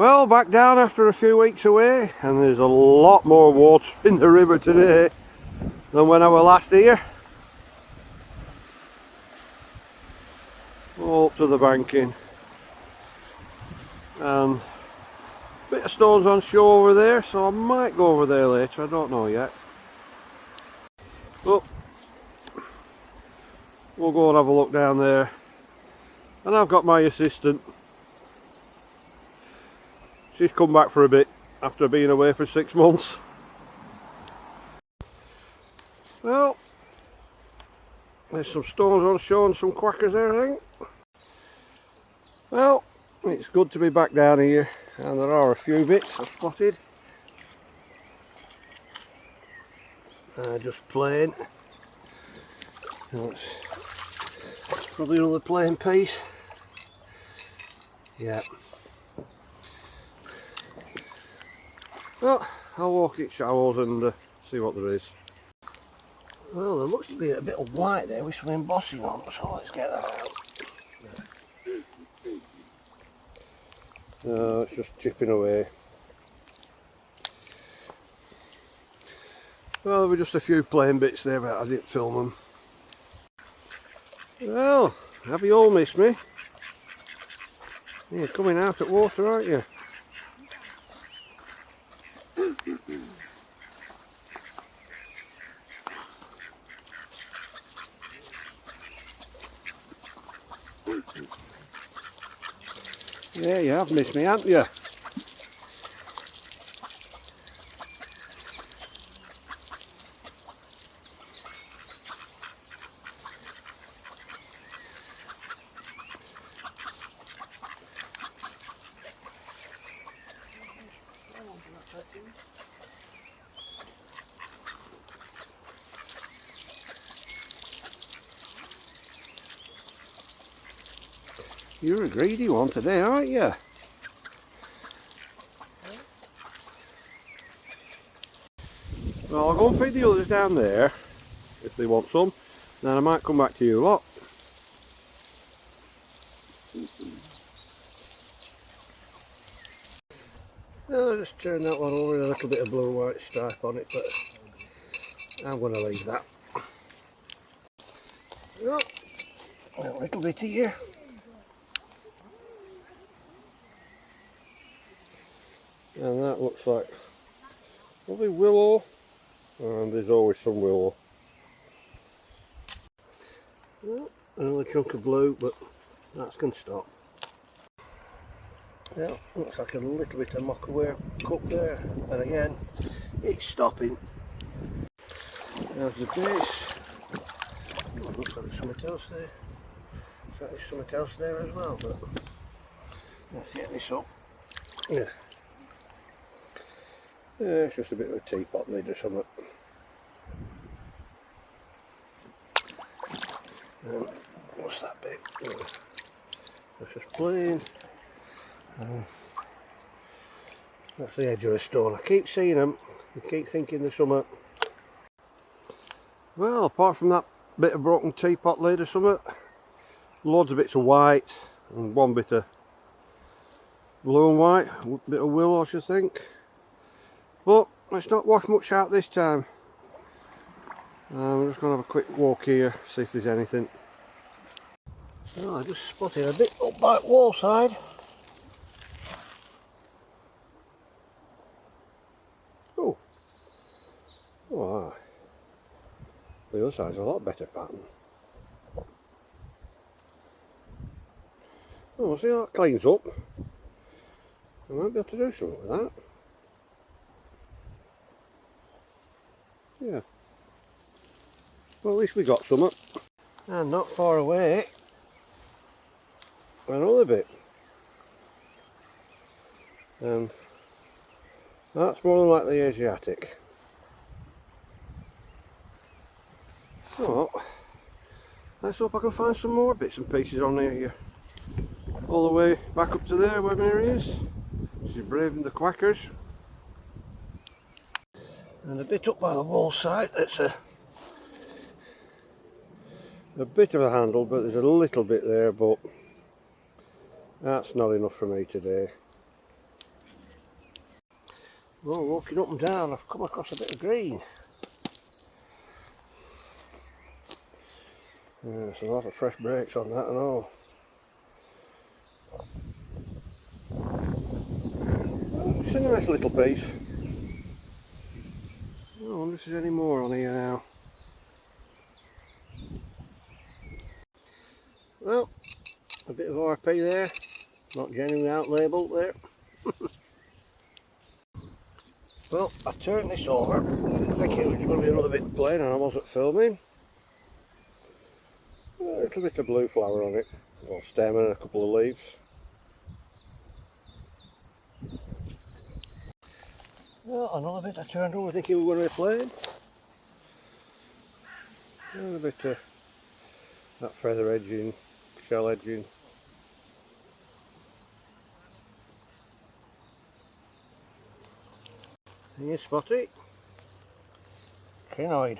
Well, back down after a few weeks away, and there's a lot more water in the river today than when I was last here. All up to the banking, and a bit of stones on shore over there, so I might go over there later, I don't know yet. But we'll go and have a look down there, and I've got my assistant. She's come back for a bit after being away for 6 months. Well, there's some stones on shore and some quackers there, I think. Well, it's good to be back down here, and there are a few bits I've spotted. Just plain. That's probably another plain piece. Yeah. Well, I'll walk it shallows and see what there is. Well, there looks to be a bit of white there with some embossing on, so let's get that out. No, it's just chipping away. Well, there were just a few plain bits there, but I didn't film them. Well, have you all missed me? You're coming out at water, aren't you? Yeah, you have missed me, haven't you? You're a greedy one today, aren't you? Well, I'll go and feed the others down there if they want some, then I might come back to you lot. I'll just turn that one over with a little bit of blue and white stripe on it, but I'm going to leave that. Well, a little bit here. And that looks like probably willow, and there's always some willow. Well, another chunk of blue, but that's going to stop. Well, looks like a little bit of mockaway cup there, and again, it's stopping. There's the base. Oh, looks like there's something else there. Looks like there's something else there as well, but let's get this up. Yeah. Yeah, it's just a bit of a teapot lid or something. And what's that bit? That's just plain. That's the edge of a stone. I keep seeing them. I keep thinking there's something. Well, apart from that bit of broken teapot lid or something, loads of bits of white and one bit of blue and white, a bit of willow, I should think. But let's not wash much out this time. I'm just going to have a quick walk here, see if there's anything. Oh, I just spotted a bit up by wall side. Oh, oh, the other side's a lot better pattern. Oh, see how that cleans up. I might be able to do something with that. Yeah. Well, at least we got some. And not far away, another bit. And that's more than likely Asiatic. So, let's hope I can find some more bits and pieces on here. All the way back up to there where Mary is. She's braving the quackers. And a bit up by the wall side, it's a bit of a handle, but there's a little bit there, but that's not enough for me today. Well, walking up and down, I've come across a bit of green. Yeah, there's a lot of fresh breaks on that and all. It's a nice little piece. I wonder if there's any more on here now. Well, a bit of RP there, not genuinely out labelled there. Well, I turned this over, thinking it was going to be another bit plain and I wasn't filming. A little bit of blue flower on it, or stem and a couple of leaves. Well, another bit I turned over thinking we were going to be plain. And a bit of that feather edging, shell edging. Can you spot it? Crinoid.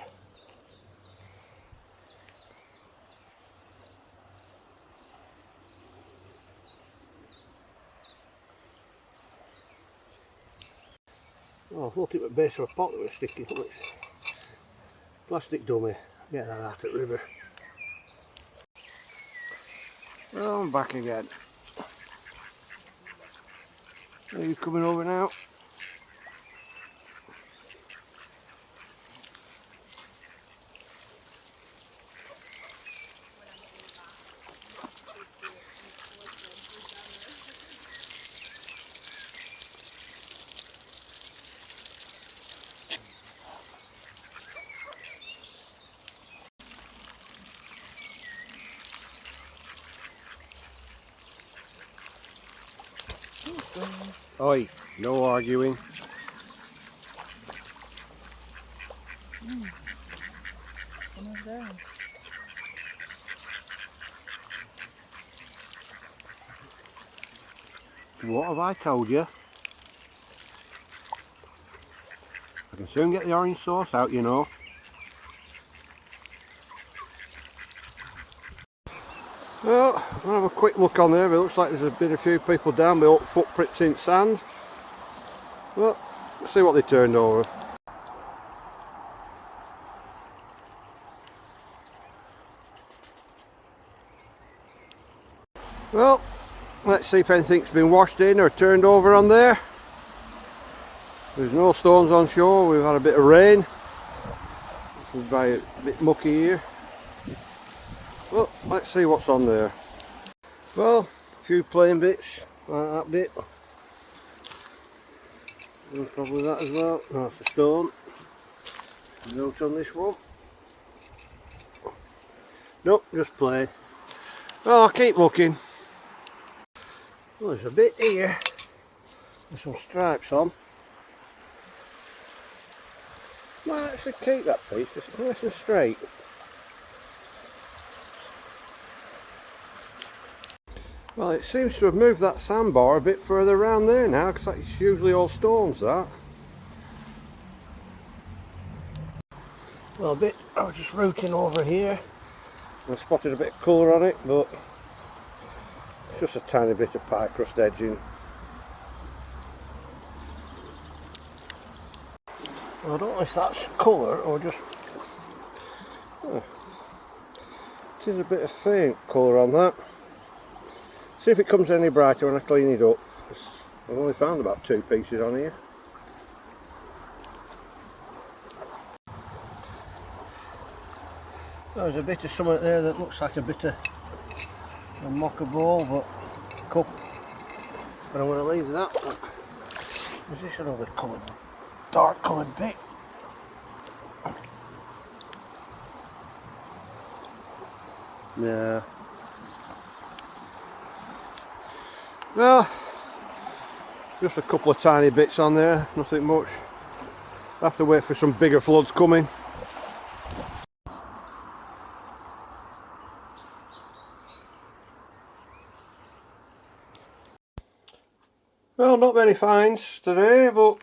Oh, I thought it was the base of a pot that was sticking up. Plastic dummy. Get that out at Ribble. Well, I'm back again. Are you coming over now? Oi, no arguing. What have I told you? I can soon get the orange sauce out, you know. Well, I'll have a quick look on there, but it looks like there's been a few people down with footprints in sand. Well, let's see what they turned over. Well, let's see if anything's been washed in or turned over on there. There's no stones on shore, we've had a bit of rain. It's a bit mucky here. Well, let's see what's on there. Well, a few plain bits, like that bit. And probably that as well. That's a stone. Note on this one. Nope, just plain. Well, I'll keep looking. Well, there's a bit here with some stripes on. Might actually keep that piece, it's nice and straight. Well, it seems to have moved that sandbar a bit further around there now, because it's usually all stones, that. Well, I was just rooting over here. I spotted a bit of colour on it, but it's just a tiny bit of pie crust edging. Well, I don't know if that's colour or just... Oh, it is a bit of faint colour on that. See if it comes any brighter when I clean it up. I've only found about 2 pieces on here. There's a bit of something there that looks like a bit of a mocha ball, but cup. But I'm going to leave that. Is this another coloured, dark coloured bit? Yeah. Well, just a couple of tiny bits on there, nothing much. I have to wait for some bigger floods coming. Well, not many finds today, but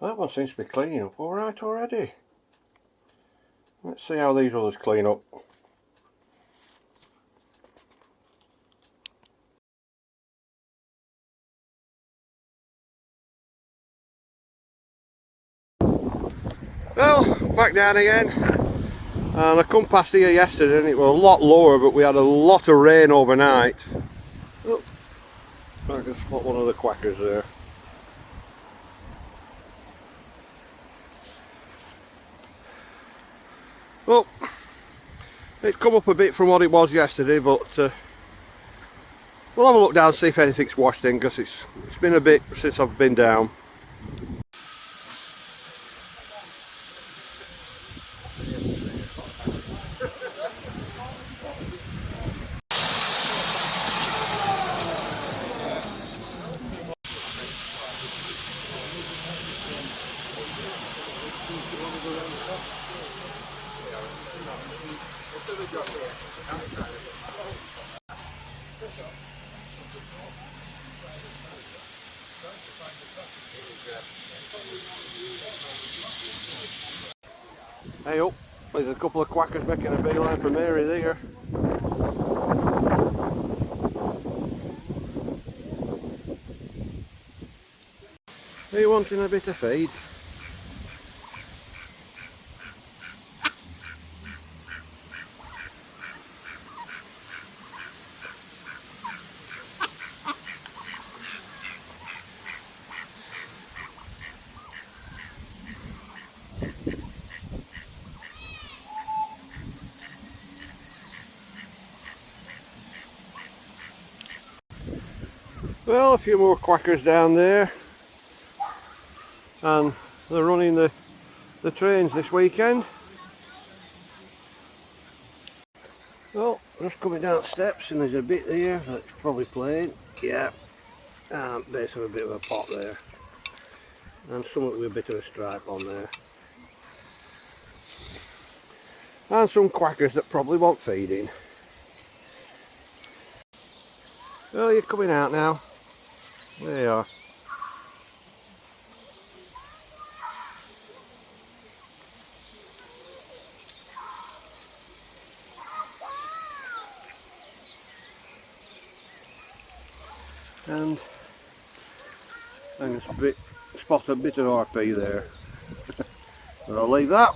that one seems to be cleaning up alright already. Let's see how these others clean up. Well, back down again, and I come past here yesterday and it was a lot lower, but we had a lot of rain overnight. Oh, I can spot one of the quackers there. Well, it's come up a bit from what it was yesterday, but we'll have a look down and see if anything's washed in, because it's been a bit since I've been down. Hey up, there's a couple of quackers making a beeline for Mary there. Are you wanting a bit of feed? Well, a few more quackers down there, and they're running the trains this weekend. Well, just coming down steps and there's a bit there that's probably playing. Yeah, base of a bit of a pot there, and something with a bit of a stripe on there, and some quackers that probably want feeding. Well, you're coming out now. There you are. And I can spot a bit of RP there. But I'll leave that,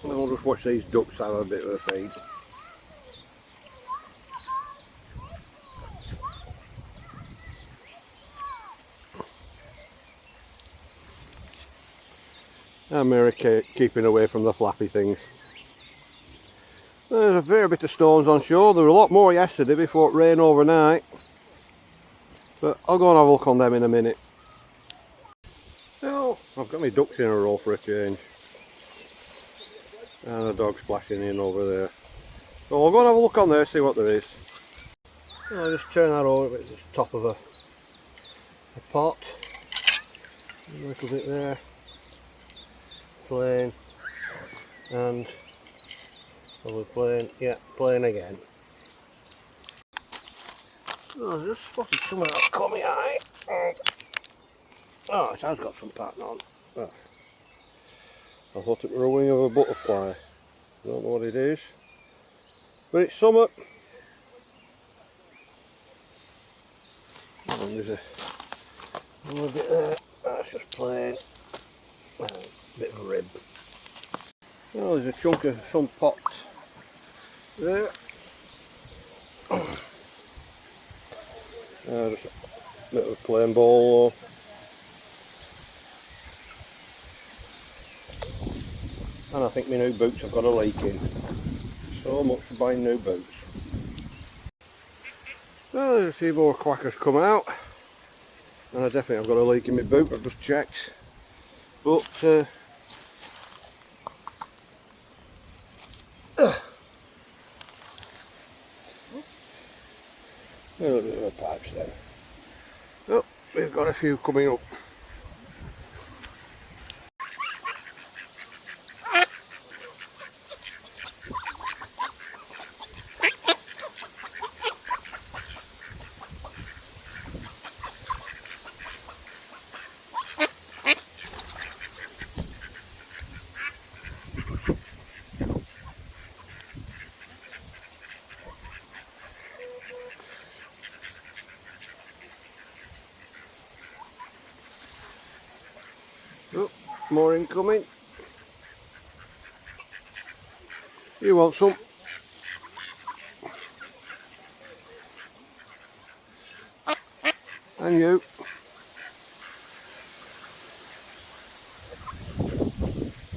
and I'll just watch these ducks have a bit of a feed. And Mary keeping away from the flappy things. There's a fair bit of stones on shore. There were a lot more yesterday before it rained overnight. But I'll go and have a look on them in a minute. Oh, I've got my ducks in a row for a change. And a dog splashing in over there. So I'll go and have a look on there, see what there is. I'll just turn that over, it's the top of a pot. A little bit there. Plain. And probably plain, yeah, plain again. Oh, I just spotted some of that caught my eye. Oh, it has got some pattern on. Oh. I thought it were a wing of a butterfly. Don't know what it is. But it's summer. And there's a little bit there. That's just plain. A bit of a rib. Oh, there's a chunk of some pot there. Just a bit of a plain bowl. And I think my new boots have got a leak in. So much for buying new boots. Well, there's a few more quackers come out. And I definitely have got a leak in my boot, I've just checked. But a little bit of a pipes there. Oh, we've got a few coming up. Oh, more incoming. You want some? And you.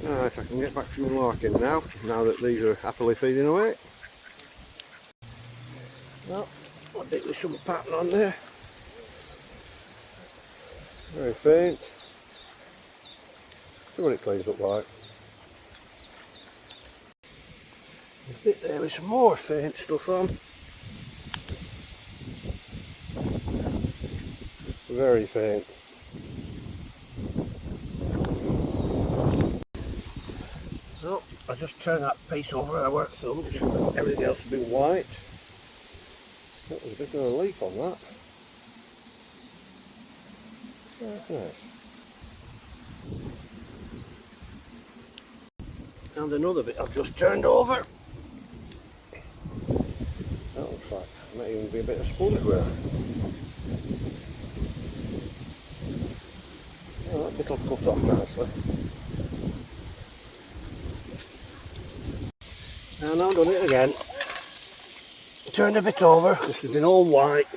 Right, I can get back to my larking now that these are happily feeding away. Well, I think there's some pattern on there. Very faint. See what it cleans up like. I think there is some more faint stuff on. Very faint. So I just turned that piece over I worked through, everything else has been white. That was a bit of a leak on that. That's nice. And another bit I've just turned over. That looks like it might even be a bit of sponge wear. Oh, that bit will cut off nicely. And I've done it again. Turned a bit over because it's been all white.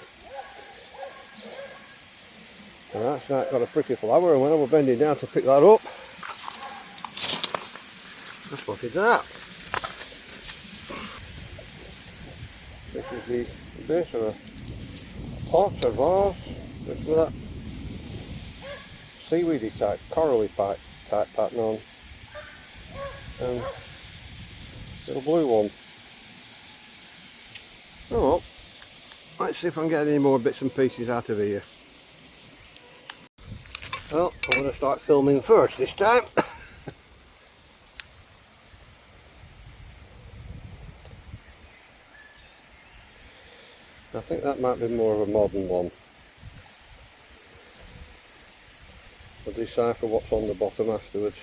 And that's not got a pretty flower, and when I was bending down to pick that up, I spotted that. This is the base of a pot or vase, just with that seaweedy type, corally type pattern on, and a little blue one. Oh well, let's see if I can get any more bits and pieces out of here. Well, I'm going to start filming first this time. I think that might be more of a modern one. I'll decipher what's on the bottom afterwards.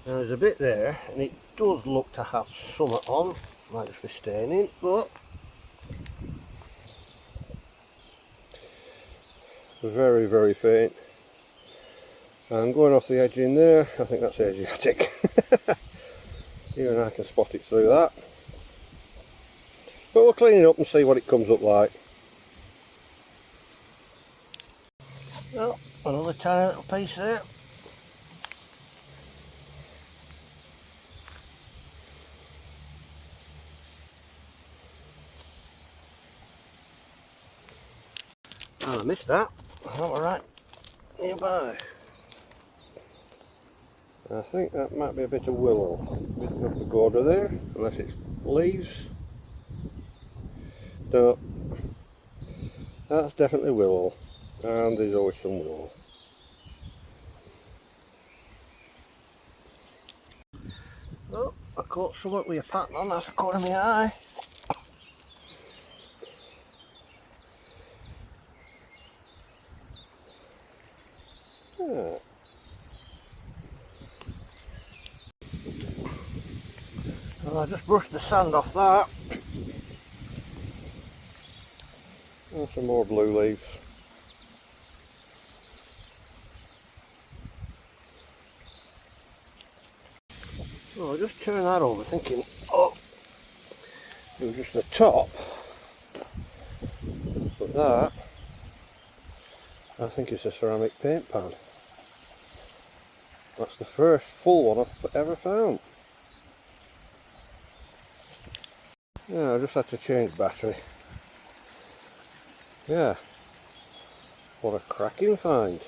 Now there's a bit there, and it does look to have something on, might just be staining, but very, very faint. And going off the edge in there, I think that's Asiatic. Even I can spot it through that. But we'll clean it up and see what it comes up like. Well, another tiny little piece there. Oh, I missed that. Oh, alright, nearby. I think that might be a bit of willow. A bit of the gorder there, unless it's leaves. No, that's definitely willow, and there's always some willow. Well, I caught something with a pattern on, that's the corner of my eye. Yeah. Well, I just brushed the sand off that. And some more blue leaves. So I'll just turn that over thinking, oh, it was just the top. But that, I think it's a ceramic paint pan. That's the first full one I've ever found. Yeah, I just had to change battery. Yeah, what a cracking find.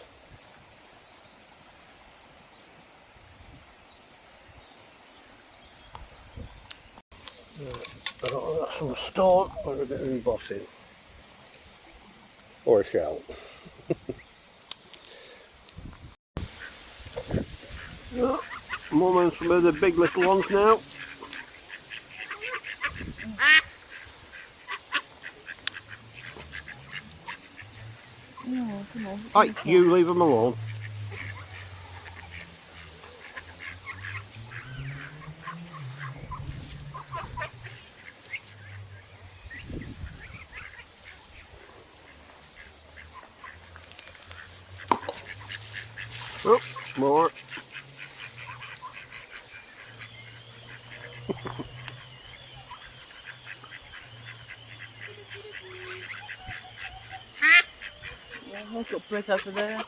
I don't know if that's some stone or a bit of embossing. Or a shell. Yeah, Mum and some of the big little ones now. No, come on. Hey, you leave them alone. Oh, more. Yeah, look up right over there.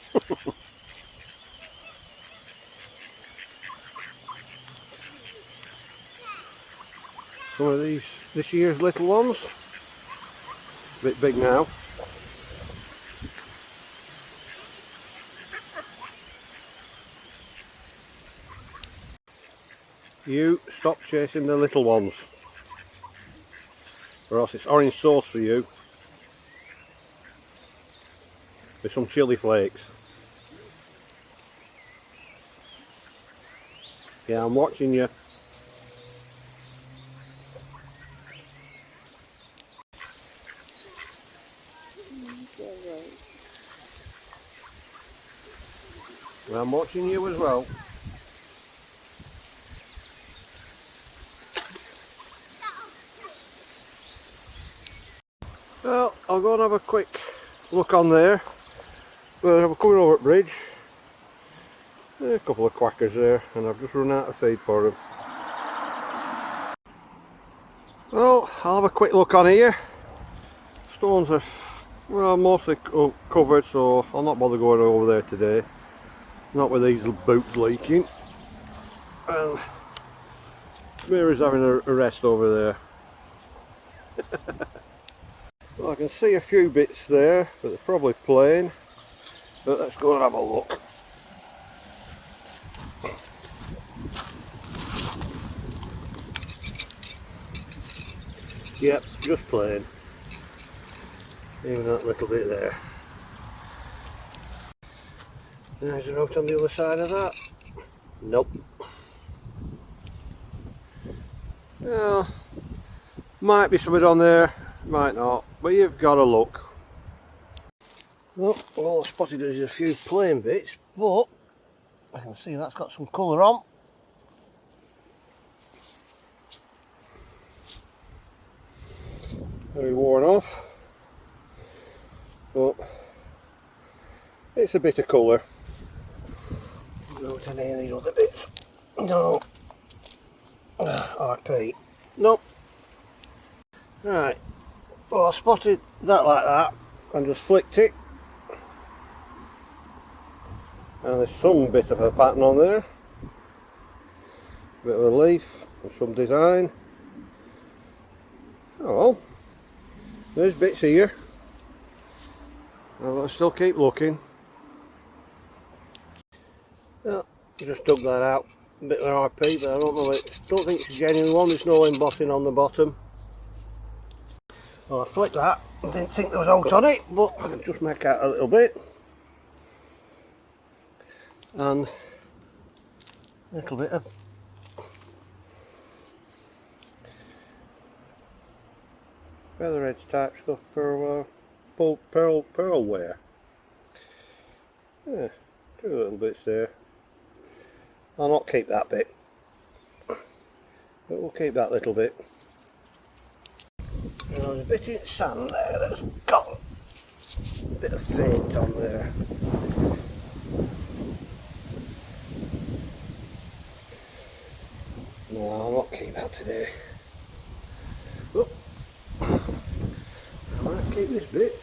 Some of this year's little ones. A bit big now. You stop chasing the little ones, or else it's orange sauce for you with some chilli flakes. Yeah, I'm watching you. I'm watching you as well. Well, I'll go and have a quick look on there. We're coming over at bridge. A couple of quackers there, and I've just run out of feed for them. Well, I'll have a quick look on here. Stones are, well, mostly covered, so I'll not bother going over there today. Not with these boots leaking. And Mary's having a rest over there. Well, I can see a few bits there, but they're probably plain. But let's go and have a look. Yep, just plain. Even that little bit there. There's a out on the other side of that. Nope. Well, might be something on there, might not, but you've got to look. Well, all I spotted is a few plain bits, but I can see that's got some colour on. Very worn off, but it's a bit of colour. Go to any of these other bits. No. RP. Nope. Right. Well, I spotted that like that and just flicked it. And there's some bit of a pattern on there. Bit of a leaf and some design. Oh well. There's bits here. I'll still keep looking. Well, just dug that out. A bit of RP, but I don't know it. Don't think it's a genuine one. There's no embossing on the bottom. Well, I flicked that. I didn't think there was out on it, but I can just make out a little bit. And a little bit of feather edge type stuff for pearl wear. Yeah, two little bits there. I'll not keep that bit, but we'll keep that little bit. And there's a bit in sand there that's got a bit of faint on there. No, I'll not keep that today. Oh, I might keep this bit.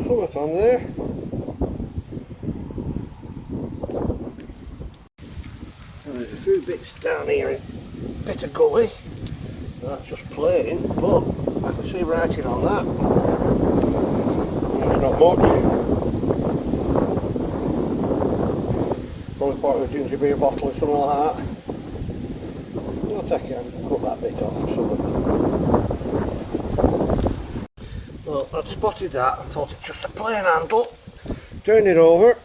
Something on there. And there's a few bits down here in a bit of gully. That's just plain, but I can see writing on that. It's not much. Probably part of a ginger beer bottle or something like that. I'll take it and cut that bit off or something. Well, I'd spotted that and thought it's just a plain handle. Turned it over.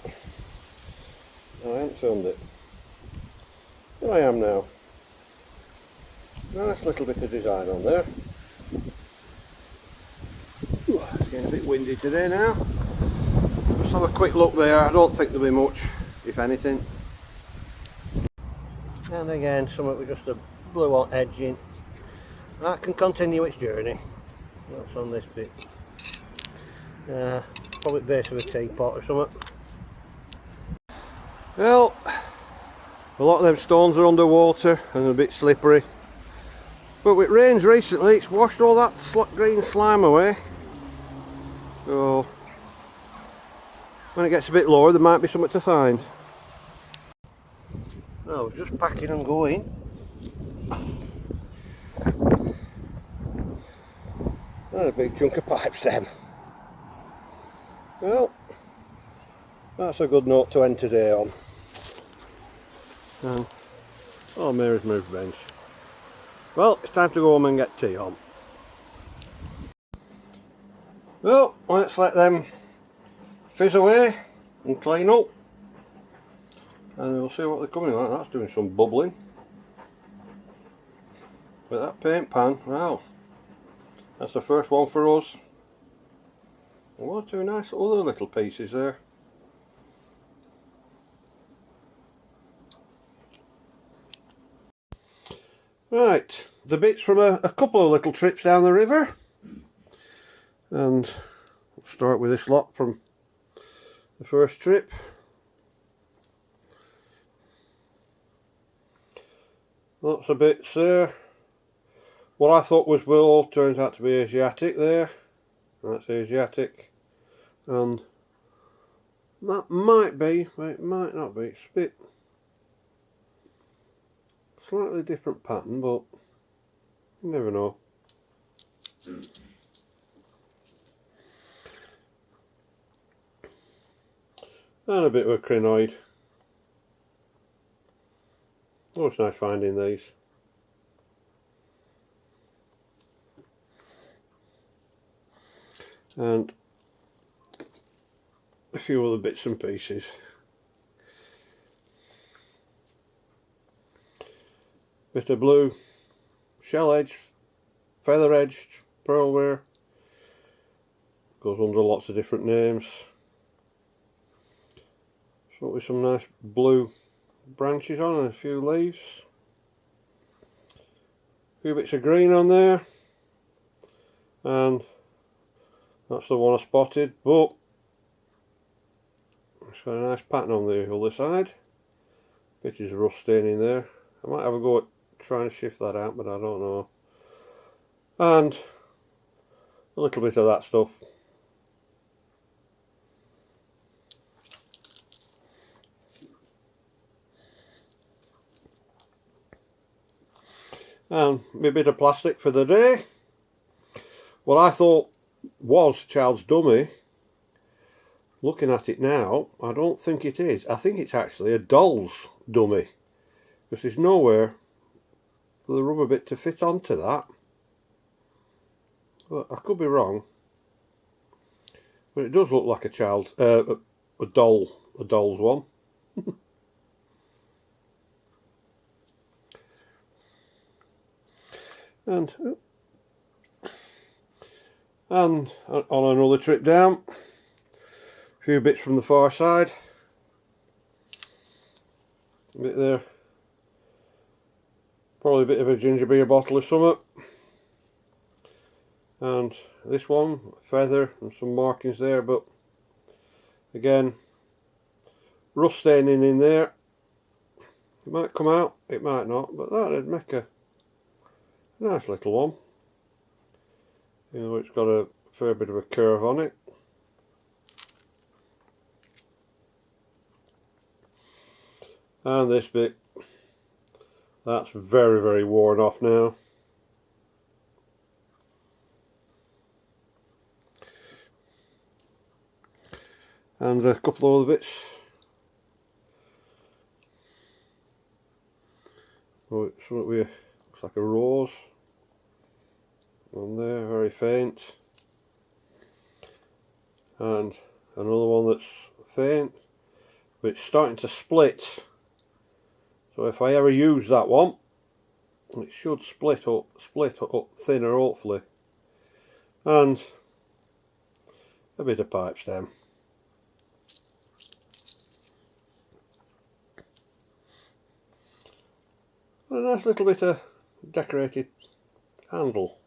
I haven't filmed it. Here I am now. Nice little bit of design on there. Ooh, it's getting a bit windy today now. Just have a quick look there. I don't think there'll be much, if anything. And again, something with just a blue on edging. That can continue its journey. That's on this bit. Probably base of a teapot or something. Well, a lot of them stones are underwater and a bit slippery. But with rains recently, it's washed all that green slime away. So when it gets a bit lower, there might be something to find. Now, just packing and going. And a big chunk of pipe stem. Well, that's a good note to end today on. And, oh, Mary's moved bench. Well, it's time to go home and get tea on. Well, let's let them fizz away and clean up. And we'll see what they're coming like. That's doing some bubbling. But that paint pan, well, that's the first one for us. And what two nice other little pieces there. Right, the bits from a couple of little trips down the river. And we'll start with this lot from the first trip. Lots of bits there. What I thought was wool turns out to be Asiatic there. That's Asiatic. And that might be, but it might not be. It's a bit slightly different pattern, but you never know. And a bit of a crinoid. Oh, it's nice finding these. And a few other bits and pieces. Bit of blue, shell edge, feather edged, pearl wear. Goes under lots of different names. So with some nice blue branches on and a few leaves. A few bits of green on there. And that's the one I spotted, but it's got a nice pattern on the other side. Bit of rust stain in there. I might have a go at trying to shift that out, but I don't know. And a little bit of that stuff. And a bit of plastic for the day. What I thought was child's dummy, looking at it now, I don't think it is. I think it's actually a doll's dummy, because there's nowhere for the rubber bit to fit onto that. But I could be wrong, but it does look like a doll's one. And on another trip down, a few bits from the far side. A bit there. Probably a bit of a ginger beer bottle or something. And this one, feather and some markings there, but again, rust staining in there. It might come out, it might not, but that'd make a nice little one. You know, it's got a fair bit of a curve on it. And this bit, that's very, very worn off now. And a couple of other bits. Oh, it's something with, looks like a rose on there, very faint. And another one that's faint, but it's starting to split. So if I ever use that one, it should split up thinner, hopefully. And a bit of pipe stem. And a nice little bit of decorated handle.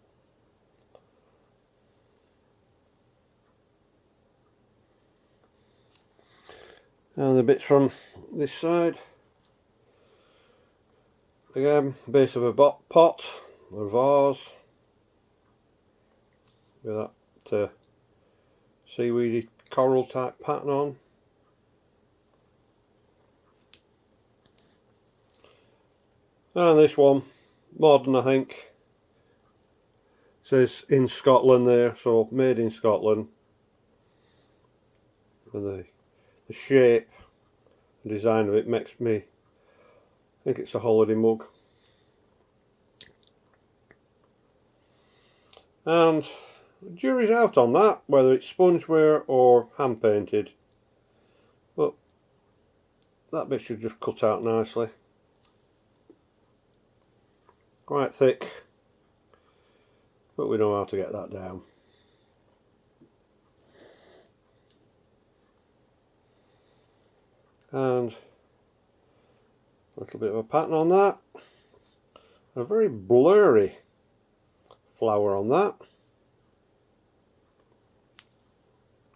And the bits from this side, again, base of a pot or vase with that seaweedy coral type pattern on. And this one, modern, I think, says in Scotland there, so made in Scotland. And the shape, the design of it makes me think it's a holiday mug. And the jury's out on that, whether it's spongeware or hand painted. But that bit should just cut out nicely. Quite thick, but we know how to get that down. And a little bit of a pattern on that. A very blurry flower on that.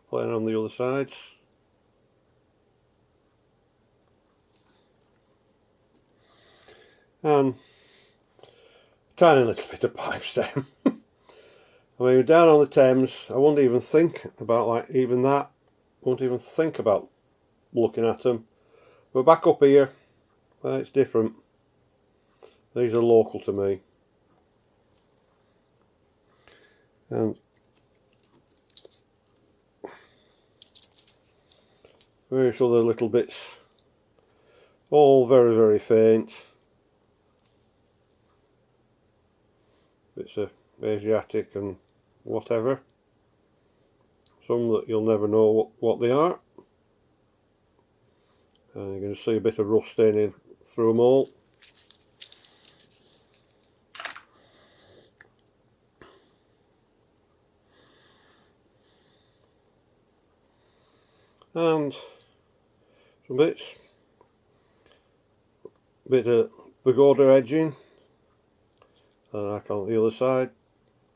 Playing on the other sides. And tiny little bit of pipe stem. I mean, down on the Thames, I wouldn't even think about like even that. Won't even think about looking at them. But back up here, well, it's different. These are local to me. And various other little bits, all very, very faint. Bits of Asiatic and whatever. Some that you'll never know what they are. And you're going to see a bit of rough staining through them all. And some bits. Bit of pagoda edging. And like on the other side,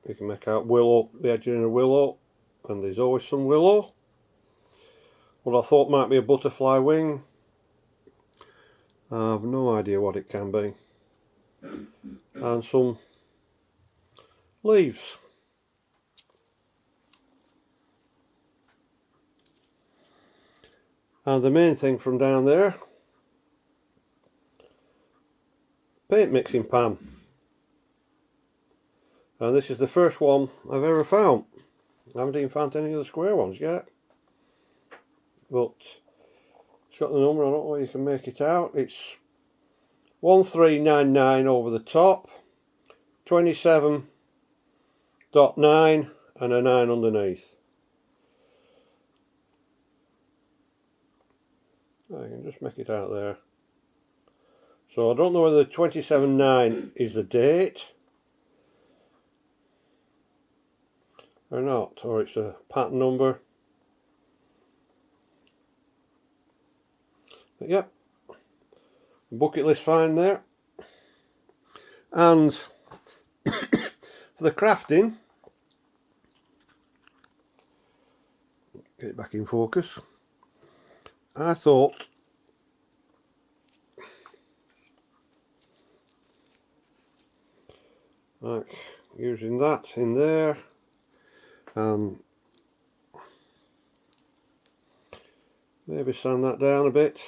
you can make out willow, the edging in a willow, and there's always some willow. What I thought might be a butterfly wing, I have no idea what it can be. And some leaves. And the main thing from down there, paint mixing pan. And this is the first one I've ever found. I haven't even found any of the square ones yet. But it's got the number, I don't know whether you can make it out. It's 1399 over the top, 27.9 and a 9 underneath. I can just make it out there. So I don't know whether 27.9 is the date or not, or it's a pattern number. But yep, bucket list find there. And for the crafting, get it back in focus, I thought like using that in there and maybe sand that down a bit,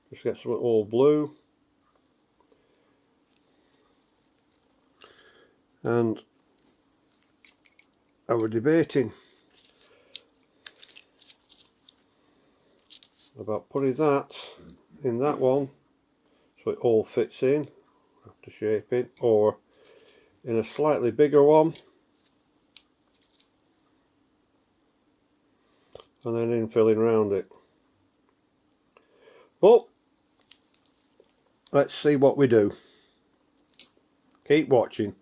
just get some all blue. And I was debating about putting that in that one so it all fits in after shaping, or in a slightly bigger one and then infilling around it. But let's see what we do. Keep watching.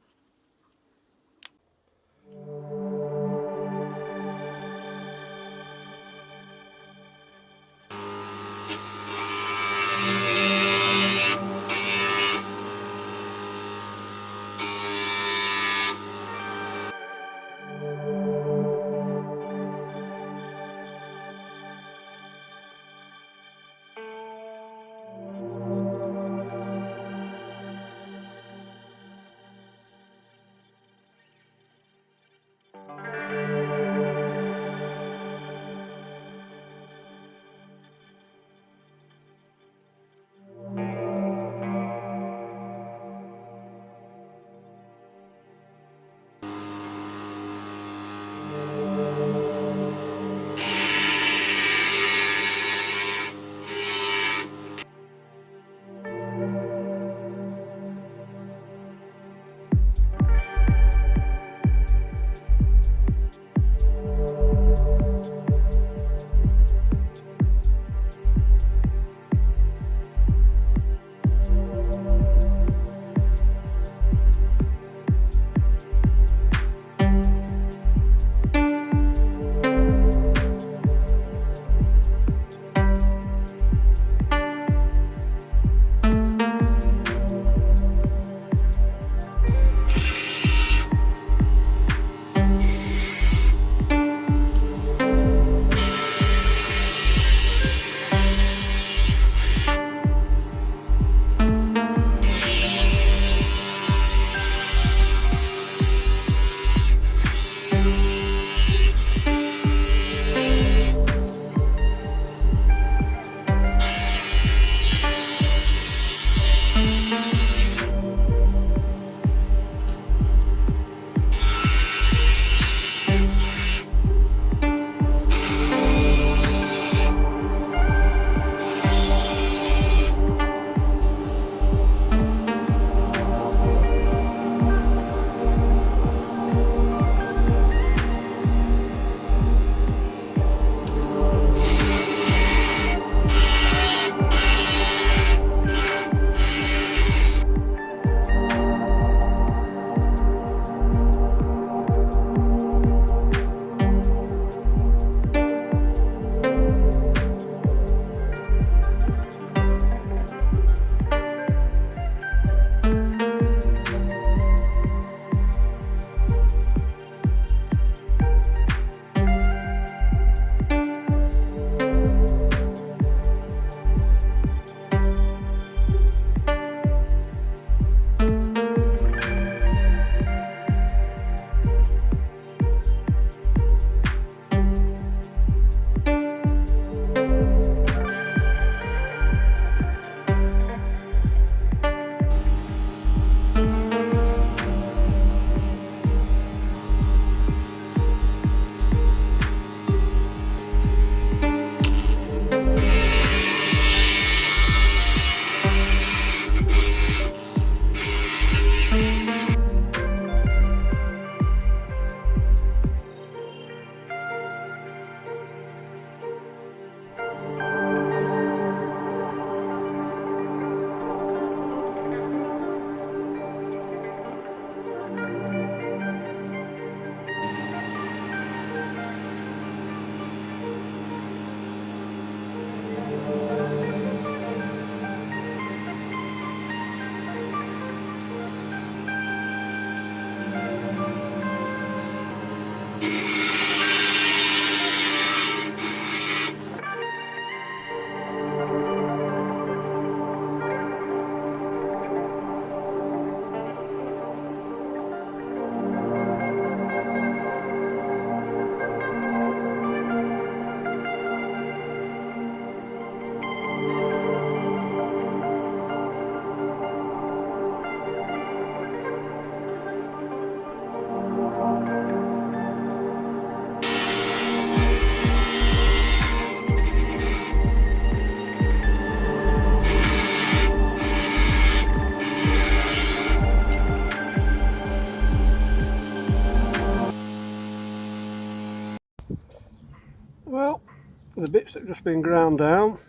the bits that have just been ground down.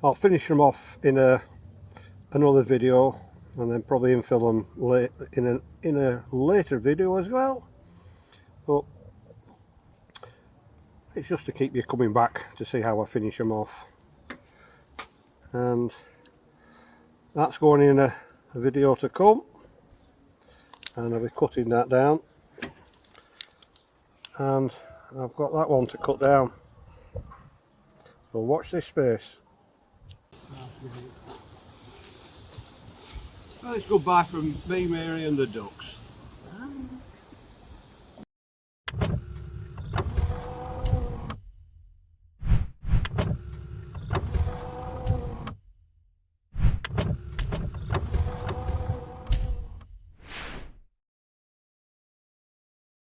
I'll finish them off in another video, and then probably infill them in a later video as well. But it's just to keep you coming back to see how I finish them off. And that's going in a video to come, and I'll be cutting that down, and I've got that one to cut down, so watch this space. Well, it's goodbye from me, Mary and the ducks.